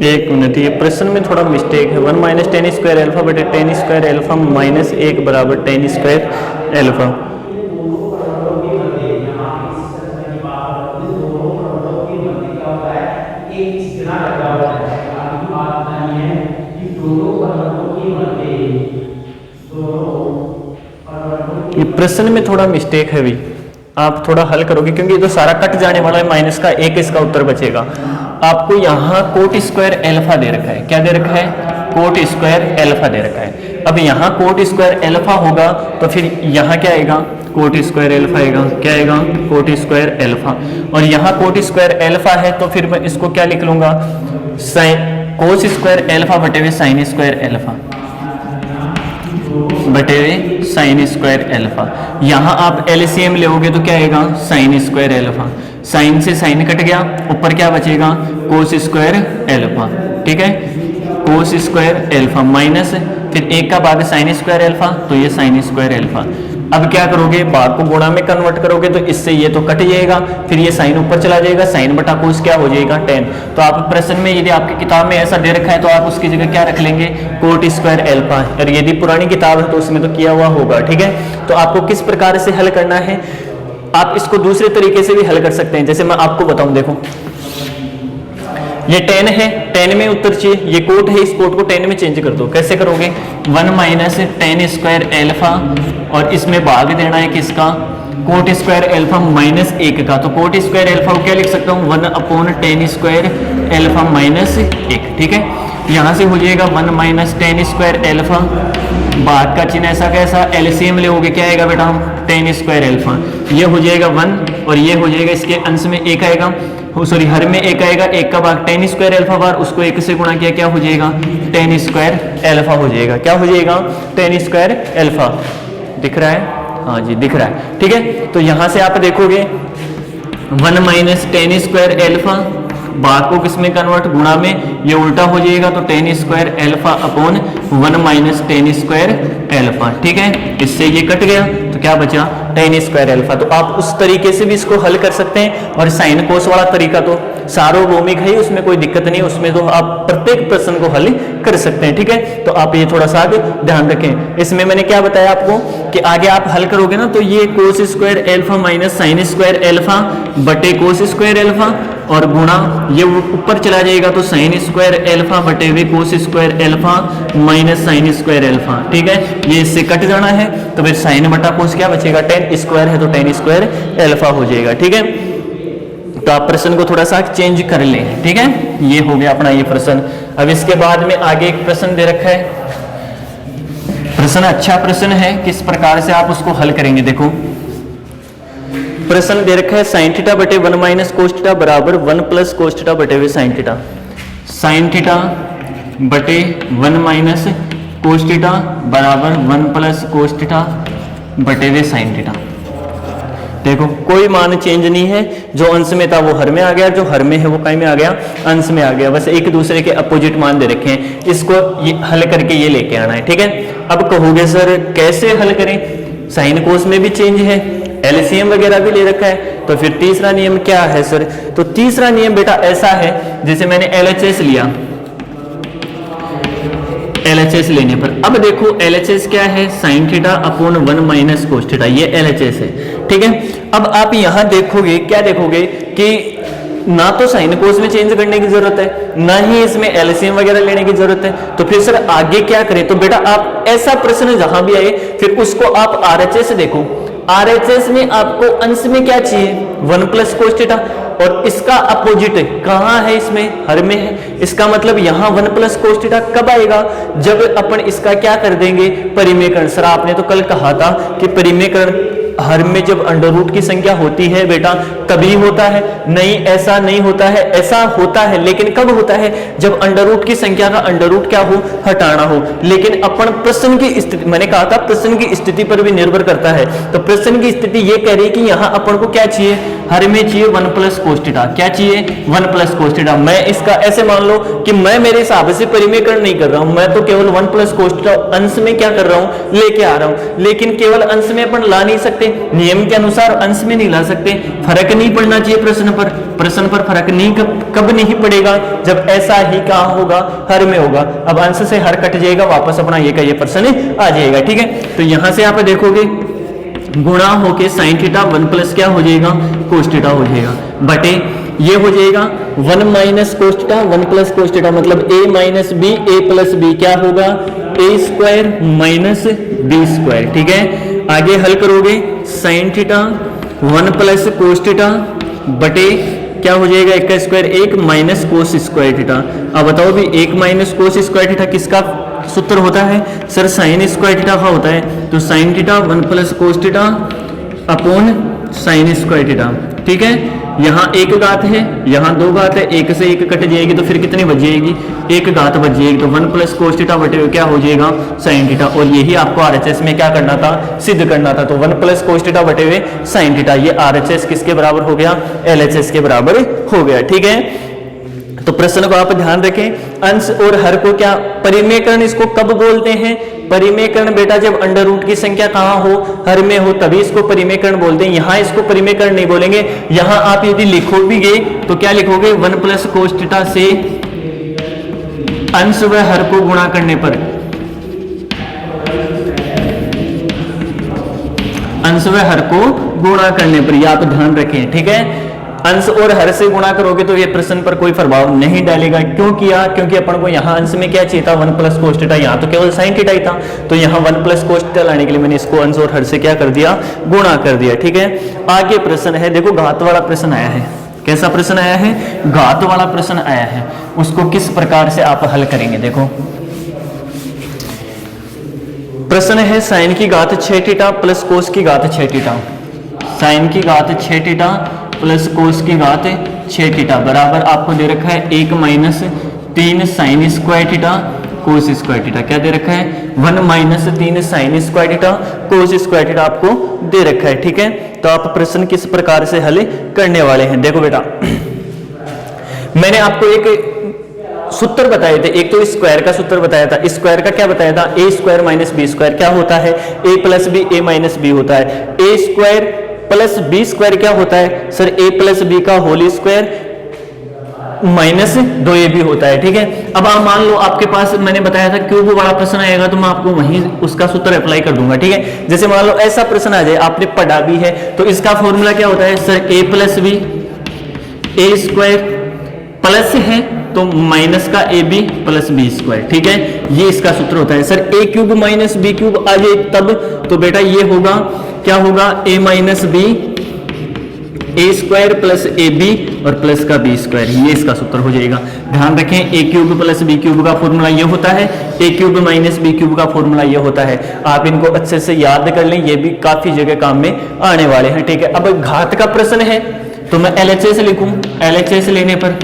[SPEAKER 1] एक मिनट, ये प्रश्न में थोड़ा मिस्टेक है। 1 माइनस टेन स्क्वायर एल्फा बटे टेन स्क्वायर एल्फा माइनस 1 बराबर टेन स्क्वायर एल्फा। ये प्रश्न में थोड़ा मिस्टेक है भी, आप थोड़ा हल करोगे क्योंकि ये तो सारा कट जाने वाला है। माइनस का 1 इसका उत्तर बचेगा। आपको यहाँ कोट स्क्वायर एल्फा दे रखा है। क्या दे रखा है? कोट स्क्वायर एल्फा दे रखा है। अब यहाँ कोट स्क्वायर एल्फा होगा तो फिर यहाँ क्या आएगा? कोट स्क्वायर एल्फा आएगा। क्या आएगा? Coat square alpha. और यहाँ कोट स्क्वायर एल्फा है तो फिर मैं इसको क्या लिख लूंगा? साइन कोस स्क्वायर एल्फा बटे हुए साइन स्क्वायर एल्फा बटे हुए साइन स्क्वायर एल्फा। यहां आप एलसीएम लोगे तो क्या आएगा, साइन स्क्वायर एल्फा, साइन से साइन कट गया, ऊपर क्या बचेगा, कोस स्क्वायर एल्फा। ठीक है, कोस स्क्वायर एल्फा माइनस फिर एक का भाग साइन स्क्वायर एल्फा, तो ये साइन स्क्वायर एल्फा। अब क्या करोगे, भाग को गुणा में कन्वर्ट करोगे तो इससे ये तो कट जाएगा, फिर ये साइन ऊपर चला जाएगा, साइन बटा कोस क्या हो जाएगा, tan। तो आप प्रश्न में यदि आपकी किताब में ऐसा दे रखा है तो आप उसकी जगह क्या रख लेंगे, कोट स्क्वायर एल्फा। और यदि पुरानी किताब है तो उसमें तो किया हुआ होगा। ठीक है, तो आपको किस प्रकार से हल करना है, आप इसको दूसरे तरीके से भी हल कर सकते हैं। जैसे मैं आपको बताऊं, देखो ये tan है, tan में उत्तर चाहिए, ये कोट है, इस कोट को tan में चेंज कर दो। कैसे करोगे, 1 माइनस tan स्क्वायर एल्फा और इसमें भाग देना है किसका, कोट स्क्वायर एल्फा माइनस 1 का। तो कोट स्क्वायर एल्फा को क्या लिख सकता हूँ, 1 upon tan square alpha minus 1। ठीक है, यहाँ से हो जाएगा 1 माइनस tan स्क्वायर एल्फा, भाग का चिन्ह ऐसा कैसा, एलसीएम लोगे क्या आएगा बेटा, tan स्क्वायर एल्फा, ये हो जाएगा 1 और ये हो जाएगा, इसके अंश में 1 आएगा, सॉरी हर में 1 आएगा, 1 का भाग tan स्क्वायर एल्फा बार, उसको 1 से गुणा किया, क्या हो जाएगा, tan स्क्वायर एल्फा हो जाएगा। क्या हो जाएगा, tan स्क्वायर एल्फा। दिख रहा है, हाँ जी दिख रहा है। ठीक है, तो यहां से आप देखोगे 1 माइनस tan स्क्वायर एल्फा, भाग को किसमें कन्वर्ट, गुणा में, ये उल्टा हो जाएगा, तो tan square alpha upon 1 minus tan square alpha. ठीक है, इससे ये कट गया तो क्या बचा, tan स्क्वायर एल्फा। तो आप उस तरीके से भी इसको हल कर सकते हैं। और साइन कोस वाला तरीका तो सार्वभौमिक है, उसमें कोई दिक्कत नहीं, उसमें तो आप प्रत्येक प्रश्न को हल कर सकते हैं। ठीक है, तो आप ये थोड़ा सा आगे ध्यान रखें। इसमें मैंने क्या बताया आपको कि आगे आप हल करोगे ना, तो ये cos square alpha minus sine square alpha बटे कोस स्क्वायर एल्फा और गुणा ये ऊपर चला जाएगा, तो साइन स्क्वायर एल्फा बटे हुए cos square alpha minus sine square alpha. ठीक है, ये इससे कट जाना है, तो फिर साइन बटा कोस क्या बचेगा, tan स्क्वायर है तो tan स्क्वायर एल्फा हो जाएगा। ठीक है, तो आप प्रश्न को थोड़ा सा चेंज कर लें। ठीक है, ये हो गया अपना ये प्रश्न। अब इसके बाद में आगे एक प्रश्न दे रखा है, प्रश्न अच्छा प्रश्न है, किस प्रकार से आप उसको हल करेंगे। देखो प्रश्न दे रखा है साइन थीटा बटे 1 माइनस कोस थीटा बराबर 1 प्लस कोस थीटा बटे हुए साइन थीटा। साइन थीटा बटे 1 माइनस कोस थीटा बराबर 1 प्लस कोस थीटा बटे हुए साइन थीटा। देखो कोई मान चेंज नहीं है, जो अंश में था वो हर में आ गया, जो हर में है वो कहीं में आ गया, अंश में आ गया, बस एक दूसरे के अपोजिट मान दे रखे हैं, इसको ये हल करके ये लेके आना है। ठीक है, अब कहोगे सर कैसे हल करें, साइन कोस में भी चेंज है, एलसीएम वगैरह भी ले रखा है, तो फिर तीसरा नियम क्या है सर। तो तीसरा नियम बेटा ऐसा है, जैसे मैंने एलएचएस लिया, एलएचएस लेने पर अब देखो एलएचएस क्या है, sine theta upon 1 minus cos theta, ये एलएचएस है। ठीक है, अब आप यहां देखोगे, क्या देखोगे कि ना तो साइन कोस में चेंज करने की जरूरत है, ना ही इसमें एलसीएम वगैरह लेने की जरूरत है, तो फिर सर आगे क्या करें। तो बेटा आप ऐसा प्रश्न जहां भी आए फिर उसको आप आरएचएस देखो, आरएचएस में आपको अंश में क्या चाहिए, 1 प्लस कोस थीटा, और इसका अपोजिट कहां है, इसमें हर में है, इसका मतलब यहां 1 प्लस कोस थीटा कब आएगा, जब अपन इसका क्या कर देंगे, परिमेयकरण। सर आपने तो कल कहा था कि परिमेयकरण हर में जब अंडर रूट की संख्या होती है बेटा कभी होता है, नहीं ऐसा नहीं होता है, ऐसा होता है, लेकिन कब होता है, जब अंडर रूट की संख्या का अंडर रूट क्या हो, हटाना हो। लेकिन अपन प्रश्न की स्थिति, मैंने कहा था प्रश्न की स्थिति पर भी निर्भर करता है, तो प्रश्न की स्थिति ये कह रही है कि यहाँ अपन को क्या चाहिए, हर में चाहिए 1 प्लस कोस थीटा, क्या चाहिए 1 प्लस कोस थीटा। मैं इसका ऐसे मान लो कि मैं मेरे हिसाब से परिमेयकरण नहीं कर रहा हूं, मैं तो केवल 1 प्लस कोस थीटा अंश में क्या कर रहा हूं, लेके आ रहा हूं, लेकिन केवल अंश में अपन ला नहीं सकते, नियम के अनुसार अंश में नहीं ला सकते, फर्क नहीं पड़ना चाहिए प्रश्न पर, प्रश्न पर फर्क नहीं कब नहीं पड़ेगा, जब ऐसा ही कहां होगा, हर में होगा। अब अंश से हर कट जाएगा, वापस अपना ये का ये प्रश्न आ जाएगा। ठीक है, तो यहां से आप देखोगे गुणा होके साइन थीटा 1 प्लस क्या हो जाएगा, कोस थीटा हो जाएगा, बटे ये हो जाएगा 1 minus cos theta 1 plus cos theta, मतलब a minus B, a plus b क्या होगा, a square minus b square. ठीक है, आगे हल करोगे sine theta 1 plus cos theta बटे क्या हो जाएगा, 1 का square 1 minus cos square theta. अब बताओ भी 1 माइनस कोस स्क्वायर थीटा किसका सूत्र होता है, सर साइन स्क्वायर थीटा का होता है, तो sign theta 1 plus cos theta upon sine square theta. ठीक है, यहाँ एक घात है, यहाँ दो घात है, एक से एक कट जाएगी तो फिर कितनी बच जाएगी, एक घात बच जाएगी। तो 1 प्लस कोस थीटा बटे हुए क्या हो जाएगा, साइन थीटा। और यही आपको आरएचएस में क्या करना था, सिद्ध करना था। तो 1 प्लस कोस थीटा बटे हुए साइन थीटा, ये आरएचएस किसके बराबर हो गया, एलएचएस के बराबर हो गया। ठीक है, तो प्रश्न को आप ध्यान रखें, अंश और हर को क्या परिमेयकरण इसको कब बोलते हैं, परिमेयकरण बेटा जब अंडर रूट की संख्या कहां हो, हर में हो, तभी इसको परिमेयकरण बोलते हैं। यहां इसको परिमेयकरण नहीं बोलेंगे। यहां आप यदि लिखो भी गए तो क्या लिखोगे, 1 प्लस कोस थीटा से अंश व हर को गुणा करने पर, अंश व हर को गुणा करने पर, यह आप ध्यान रखें। ठीक है, अंश और हर से गुणा करोगे तो ये प्रश्न पर कोई प्रभाव नहीं डालेगा। क्यों किया, क्योंकि अपन को यहाँ अंश में क्या चाहिए था, 1 प्लस कोस थीटा, यहाँ तो केवल साइन थीटा ही था। तो यहाँ 1 प्लस कोस थीटा लाने के लिए मैंने इसको अंश और हर से क्या कर दिया, गुणा कर दिया। ठीक है, आगे प्रश्न है, देखो घात वाला प्रश्न आया है। कैसा प्रश्न आया है, घात वाला प्रश्न आया है। उसको किस प्रकार से आप हल करेंगे, देखो प्रश्न है, साइन की घात 6 थीटा प्लस कोस की घात 6 थीटा, साइन की घात 6 थीटा प्लस कोस की घात 6 थीटा बराबर आपको दे रखा है 1 minus 3 sign square theta cos square theta. क्या दे रखा है, 1 minus 3 sign square theta cos square theta आपको दे रखा है। ठीक है, तो आप प्रश्न किस प्रकार से हल करने वाले हैं, देखो बेटा मैंने आपको एक सूत्र बताए थे। एक तो स्क्वायर का सूत्र बताया था, स्क्वायर का क्या बताया था, ए स्क्वायर माइनस बी स्क्वायर क्या होता है, ए plus B a minus B होता है। A square plus B square क्या होता है सर, ए प्लस बी का होल स्क्वायर माइनस 2ab होता है। ठीक है, अब आप मान लो आपके पास मैंने बताया था क्यूब वाला प्रश्न आएगा तो मैं आपको वहीं उसका सूत्र अप्लाई कर दूंगा। ठीक है, जैसे मान लो ऐसा प्रश्न आ जाए, आपने पढ़ा भी है, तो इसका फॉर्मूला क्या होता है sir, A plus B A square plus है तो माइनस का ए बी प्लस बी स्क्वायर। ठीक है, ये इसका सूत्र होता है। Sir A cube minus B cube आ जाए तब, तो बेटा ये होगा, क्या होगा, A minus B A square plus A B और प्लस का बी स्क्वायर, ये इसका सूत्र हो जाएगा। ध्यान रखें, A cube plus B cube का फॉर्मूला ये होता है, ए क्यूब माइनस बी क्यूब का फॉर्मूला ये होता है। आप इनको अच्छे से याद कर लें, ये भी काफी जगह काम में आने वाले हैं। ठीक है, अब घात का प्रश्न है तो मैं एलएचएस लिखूं, एलएचएस लेने पर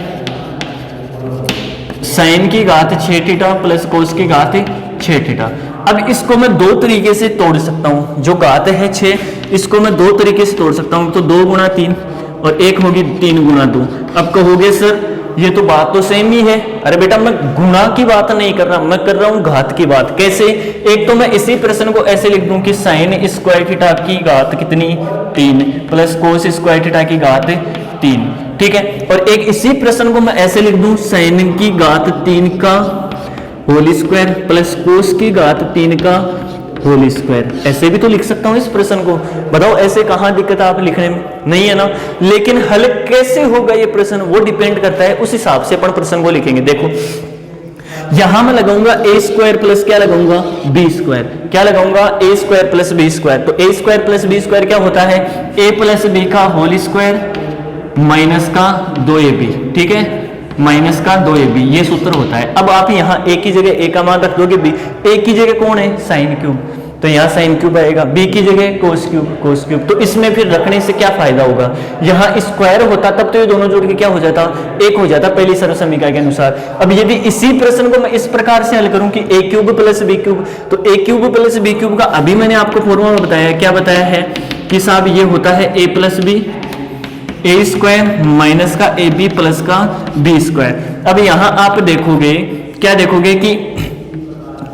[SPEAKER 1] साइन की घात 6 थीटा प्लस कोस की घात 6 थीटा। अब इसको मैं दो तरीके से तोड़ सकता हूं, जो घात है 6 इसको मैं दो तरीके से तोड़ सकता हूं। तो 2 गुणा 3 और एक होगी 3 गुणा 2। अब कहोगे सर ये तो बात तो सेम ही है। अरे बेटा मैं गुणा की बात नहीं कर रहा, मैं कर रहा हूं घात की बात। कैसे, एक तो मैं इसी प्रश्न को ऐसे लिख दूं कि साइन स्क्वायर थीटा की घात कितनी 3 प्लस कोस स्क्वायर थीटा की घात 3। ठीक है, और एक इसी प्रश्न को मैं ऐसे लिख दूं साइन की घात 3 का होल स्क्वायर प्लस कोस की घात 3 का होल स्क्वायर। ऐसे भी तो लिख सकता हूं इस प्रश्न को। बताओ ऐसे कहां दिक्कत आप लिखने में, नहीं है ना। लेकिन हल कैसे होगा ये प्रश्न, वो डिपेंड करता है, उस हिसाब से अपन प्रश्न को लिखेंगे। देखो यहां मैं लगाऊंगा ए स्क्वायर प्लस क्या लगाऊंगा, बी स्क्वायर। क्या लगाऊंगा, a square plus B square. तो a square plus B square क्या होता है, ए प्लस बी का होल स्क्वायर माइनस का 2ab। ठीक है, माइनस का 2ab, ये सूत्र होता है। अब आप यहाँ ए की जगह ए का मान रख दोगे बी, ए की जगह कौन है साइन क्यूब, तो यहाँ साइन क्यूब आएगा, बी की जगह कोस क्यूब, कोस क्यूब। तो इसमें फिर रखने से क्या फायदा होगा, यहाँ स्क्वायर होता तब तो ये दोनों जोड़ के क्या हो जाता, एक हो जाता पहली सर्व समीकरण के अनुसार। अब यदि इसी प्रश्न को मैं इस प्रकार से हल करूं कि ए क्यूब प्लस बी क्यूब, तो ए क्यूब प्लस बी क्यूब का अभी मैंने आपको फॉर्मूला बताया, क्या बताया है कि साहब ये होता है ए plus B A square minus का ए बी प्लस का बी स्क्वायर। अब यहां आप देखोगे, क्या देखोगे कि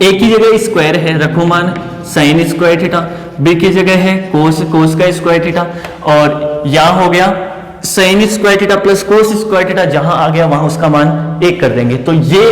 [SPEAKER 1] ए की जगह स्क्वायर है, रखो मान साइन स्क्वायर थीटा, बी की जगह है कोस, कोस का स्क्वायर थीटा, और यहां हो गया sine square theta plus cos square theta, जहां आ गया वहां उसका मान 1 कर देंगे। तो ये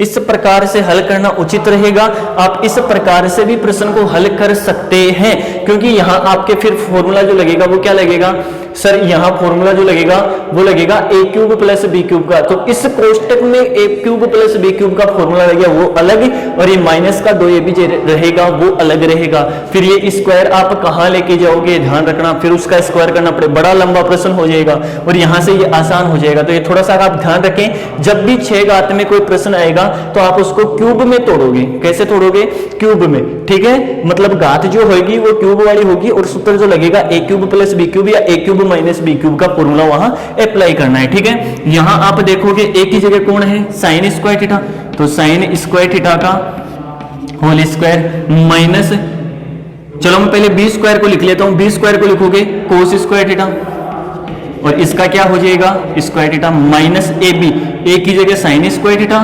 [SPEAKER 1] इस प्रकार से हल करना उचित रहेगा। आप इस प्रकार से भी प्रश्न को हल कर सकते हैं, क्योंकि यहां आपके फिर फॉर्मूला जो लगेगा वो क्या लगेगा सर, यहां फॉर्मूला जो लगेगा वो लगेगा A cube plus B cube का। तो इस कोष्टक में ए क्यूब प्लस बी क्यूब का फॉर्मूला लगेगा वो अलग, और ये माइनस का 2ab रहेगा वो अलग रहेगा। फिर ये स्क्वायर आप कहां लेके जाओगे ध्यान रखना, फिर उसका स्क्वायर करना पड़े, बड़ा लंबा प्रश्न हो जाएगा, और यहां से ये आसान हो जाएगा। तो ये थोड़ा सा आप ध्यान रखें, जब भी 6 घात में कोई प्रश्न आएगा तो आप उसको क्यूब में तोड़ोगे। कैसे तोड़ोगे, क्यूब में। ठीक है, मतलब घात जो होगी वो क्यूब वाली होगी, और सूत्र जो लगेगा A cube plus B cube या A cube cube minus B cube का फॉर्मूला वहां अप्लाई करना है, ठीक है। यहां आप देखोगे ए की जगह कौन है, साइन स्क्वायर थीटा, तो साइन स्क्वायर थीटा का होल स्क्वायर माइनस, चलो मैं पहले बी स्क्वायर को लिख लेता हूं, बी स्क्वायर को लिखोगे कोस स्क्वायर थीटा, और इसका क्या हो जाएगा square theta minus A B, A की जगह साइन स्क्वायर थीटा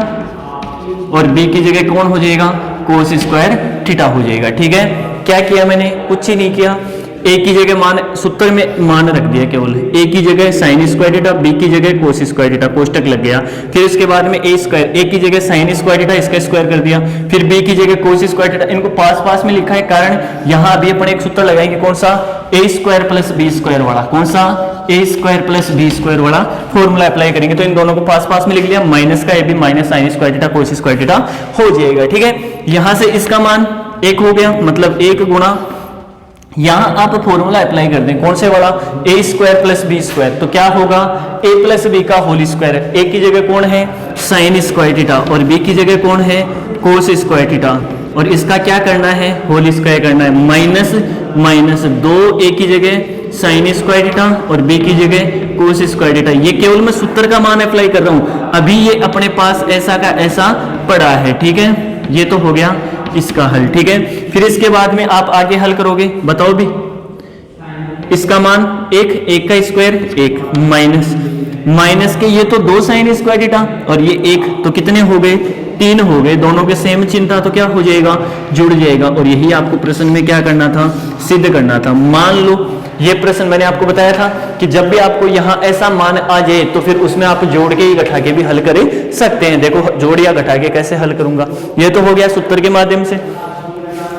[SPEAKER 1] और बी की जगह कौन हो जाएगा कोस स्क्वायर थीटा हो जाएगा, ठीक है। क्या किया मैंने, कुछ ही नहीं किया, ए की जगह मान सूत्र में मान रख दिया केवल, ए की जगह साइन स्क्वायर थीटा, बी की जगह कोस स्क्वायर थीटा, कोष्टक लग गया। फिर उसके बाद में ए स्क्वायर, ए की जगह साइन स्क्वायर थीटा, इसका स्क्वायर कर दिया, फिर बी की जगह कोस स्क्वायर थीटा, इनको पास पास में लिखा है कारण यहां अभी अपन एक सूत्र लगाएंगे, कौन सा, ए स्क्वायर प्लस बी स्क्वायर वाला, कौन सा, ए स्क्वायर प्लस बी स्क्वायर वाला फॉर्मूला अप्लाई करेंगे। तो इन दोनों को पास पास में लिख लिया, माइनस का ए b minus sine square theta cos square theta हो जाएगा, ठीक है। यहां से इसका मान एक हो गया, मतलब एक गुणा, यहां आप फॉर्मूला अप्लाई कर दें कौन से वाला, ए स्क्वायर प्लस बी स्क्वायर, तो क्या होगा ए प्लस बी का होल स्क्वायर, ए की जगह कौन है साइन स्क्वायर थीटा और बी की जगह कौन है कोस स्क्वायर थीटा, और इसका क्या करना है होल स्क्वायर करना है, माइनस माइनस 2 ए की जगह साइन स्क्वायर थीटा और बी की जगह कोस स्क्वायर थीटा। ये केवल मैं सूत्र का मान अप्लाई कर रहा हूं, अभी ये अपने पास ऐसा का ऐसा पड़ा है, ठीक है। ये तो हो गया इसका हल, ठीक है। फिर इसके बाद में आप आगे हल करोगे, बताओ भी, इसका मान एक का स्क्वायर एक माइनस माइनस के ये तो 2 साइन स्क्वायर थीटा और ये एक, तो कितने हो गए 3 हो गए, दोनों के सेम चिन्ह था तो क्या हो जाएगा जुड़ जाएगा, और यही आपको प्रश्न में क्या करना था, सिद्ध करना था। मान लो ये प्रश्न मैंने आपको बताया था कि जब भी आपको यहां ऐसा मान आ जाए तो फिर उसमें आप जोड़ के ही घटा के भी हल कर सकते हैं। देखो जोड़ या घटा के कैसे हल करूंगा, ये तो हो गया सूत्र के माध्यम से।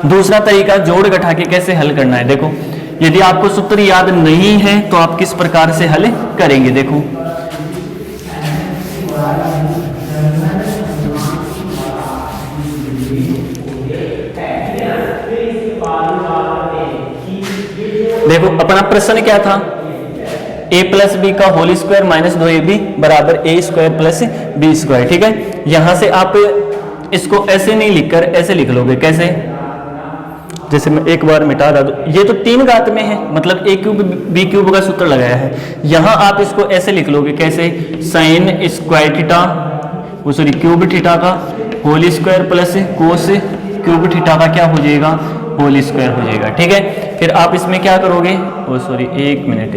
[SPEAKER 1] दूसरा तरीका जोड़ घटा के कैसे हल करना है, देखो यदि आपको सूत्र याद नहीं है तो आप किस प्रकार से हल करेंगे, देखो देखो अपना प्रश्न क्या था, a प्लस बी का होल स्क्वायर माइनस 2ab बराबर a square plus B square, ठीक है। यहां से आप इसको ऐसे नहीं लिखकर ऐसे लिख लोगे, कैसे, जैसे मैं एक बार मिटा दूं, ये तो 3 घात में है, मतलब a क्यूब बी क्यूब का सूत्र लगाया है, यहां आप इसको ऐसे लिख लोगे, कैसे, sine square theta sorry cube theta का whole square plus cos cube theta का क्या हो जाएगा होल स्क्वायर हो जाएगा, ठीक है। फिर आप इसमें क्या करोगे, ओ सॉरी एक मिनट,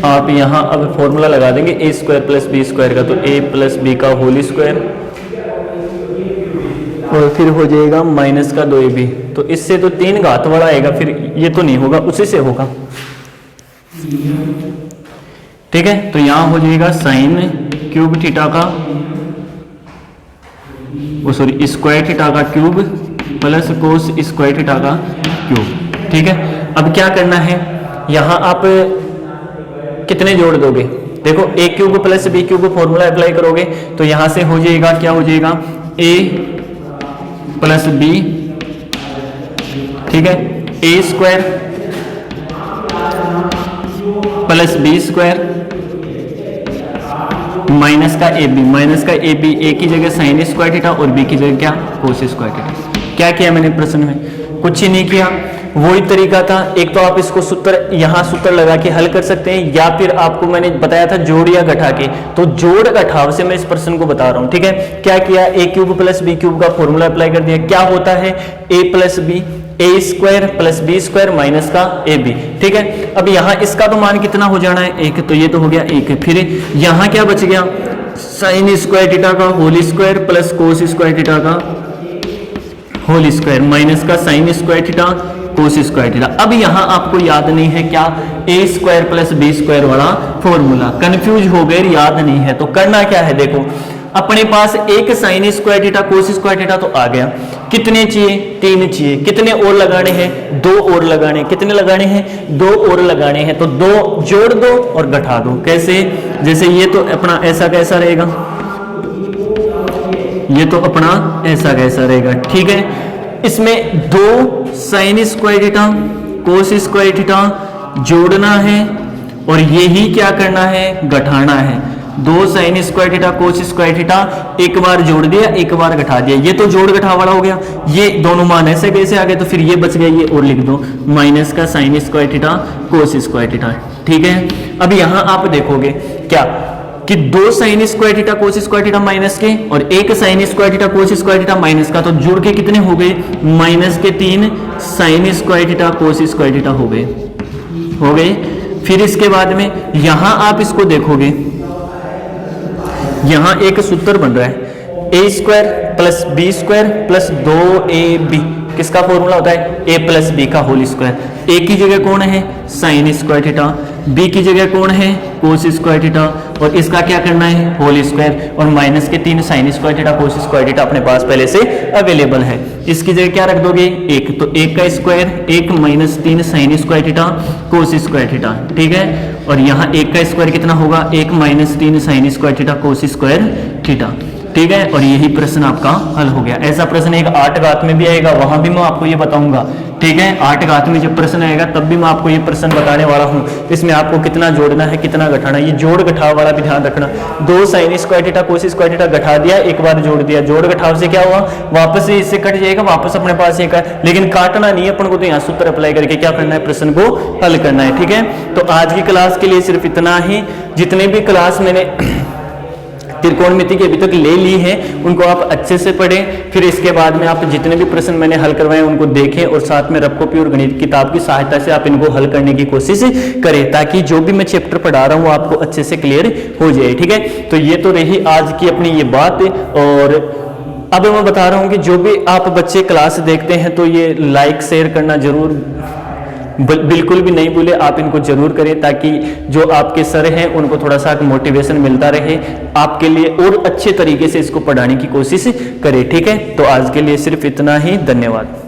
[SPEAKER 1] आप यहां अब फॉर्मूला लगा देंगे ए स्क्वायर प्लस बी स्क्वायर का, तो ए प्लस बी का होल स्क्वायर और फिर हो जाएगा माइनस का 2ab, तो इससे तो 3 घात वाला आएगा, फिर ये तो नहीं होगा, उसी से होगा, ठीक है। तो यहां हो जाएगा साइन क्यूब थीटा का सॉरी स्क्वायर थीटा का cube plus cos square theta का क्यूब, ठीक है। अब क्या करना है, यहां आप कितने जोड़ दोगे, देखो A cube plus B cube formula apply करोगे तो यहां से हो जाएगा क्या हो जाएगा ए प्लस बी, ठीक है, A square plus B square minus का ए बी, माइनस का ए बी, ए की जगह साइन स्क्वायर थीटा और बी की जगह क्या कोस स्क्वायर थीटा। क्या किया मैंने प्रश्न में, कुछ ही नहीं किया, वही तरीका था। एक तो आप इसको सूत्र यहां सूत्र लगा के हल कर सकते हैं, या फिर आपको मैंने बताया था जोड़ या घटा के, तो जोड़ घटाव से मैं इस प्रश्न को बता रहा हूं, ठीक है। क्या किया, A cube plus B cube का फॉर्मूला अप्लाई कर दिया, क्या होता है ए plus B, A square plus B square minus का ए बी, ठीक है। अब यहाँ इसका तो मान कितना हो जाना है 1, तो ये तो हो गया 1, फिर यहाँ क्या बच गया साइन स्क्वायर थीटा का whole square plus cos square theta का होल स्क्वायर माइनस का sine square theta cos square theta. अब यहाँ आपको याद नहीं है क्या a square plus B square वाला फॉर्मूला, कंफ्यूज हो गए, याद नहीं है, तो करना क्या है, देखो अपने पास एक sign square theta cos square theta तो आ गया, कितने चाहिए 3 चाहिए, कितने और लगाने हैं 2 और लगाने, कितने लगाने हैं 2 और लगाने हैं, तो 2 जोड़ दो और घटा दो, कैसे, जैसे ये तो अपना ऐसा कैसा रहेगा, ये तो अपना ऐसा कैसा रहेगा, ठीक है। इसमें 2 sine square theta cos square theta जोड़ना है और यही क्या करना है घटाना है, 2 sine square theta cos square theta, एक बार जोड़ दिया एक बार घटा दिया, ये तो जोड़ घटा वाला हो गया, ये दोनों मान ऐसे कैसे आ गए, तो फिर ये बच गया, ये और लिख दो माइनस का sine square theta cos square theta. ठीक है, अब यहां आप देखोगे क्या कि 2 sine square theta cos square theta minus के और 1 sign square theta cos square theta minus का, तो जुड़ के कितने हो गए, माइनस के 3 sign square theta cos square theta हो गए। फिर इसके बाद में यहां आप इसको देखोगे, यहां एक सूत्र बन रहा है A square plus B square plus 2ab, किसका फॉर्मूला होता है, a प्लस बी का होल स्क्वायर। ए की जगह कौन है, साइन स्क्वायर थीटा, बी की जगह कौन है, कोस स्क्वायर थीटा, और इसका क्या करना है, होल स्क्वायर, और माइनस के 3 sign square theta cos square theta अपने पास पहले से अवेलेबल है। इसकी जगह क्या रख दोगे, 1, तो 1 का square 1 minus 3 sign square theta cos square theta. ठीक है, और यहाँ 1 का स्क्वायर कितना होगा, 1 minus 3 sign square theta cos square theta. ठीक है, और यही प्रश्न आपका हल हो गया। ऐसा प्रश्न एक 8 घात में भी आएगा, वहां भी मैं आपको ये बताऊंगा। ठीक है, 8 घात में जब प्रश्न आएगा तब भी मैं आपको ये प्रश्न बताने वाला हूँ। इसमें आपको कितना जोड़ना है कितना घटाना है, ये जोड़ घटाव वाला भी ध्यान रखना। 2 sine square theta cos square theta घटा दिया, एक बार जोड़ दिया, जोड़ घटाव से क्या हुआ, वापस से इससे कट जाएगा, वापस अपने पास एक है, लेकिन काटना नहीं है अपन को, तो यहाँ सूत्र अप्लाई करके क्या करना है, प्रश्न को हल करना है। ठीक है, तो आज की क्लास के लिए सिर्फ इतना ही। जितने भी क्लास मैंने त्रिकोणमिति की अभी तक ले ली है उनको आप अच्छे से पढ़ें, फिर इसके बाद में आप जितने भी प्रश्न मैंने हल करवाए उनको देखें, और साथ में रफ कॉपी और गणित किताब की सहायता से आप इनको हल करने की कोशिश करें, ताकि जो भी मैं चैप्टर पढ़ा रहा हूँ आपको अच्छे से क्लियर हो जाए। ठीक है, तो ये तो रही आज की अपनी ये बात। और अब मैं बता रहा हूँ कि जो भी आप बच्चे क्लास देखते हैं तो ये लाइक शेयर करना जरूर बिल्कुल भी नहीं भूले, आप इनको जरूर करें, ताकि जो आपके सर हैं उनको थोड़ा सा मोटिवेशन मिलता रहे, आपके लिए और अच्छे तरीके से इसको पढ़ाने की कोशिश करें। ठीक है, तो आज के लिए सिर्फ इतना ही, धन्यवाद।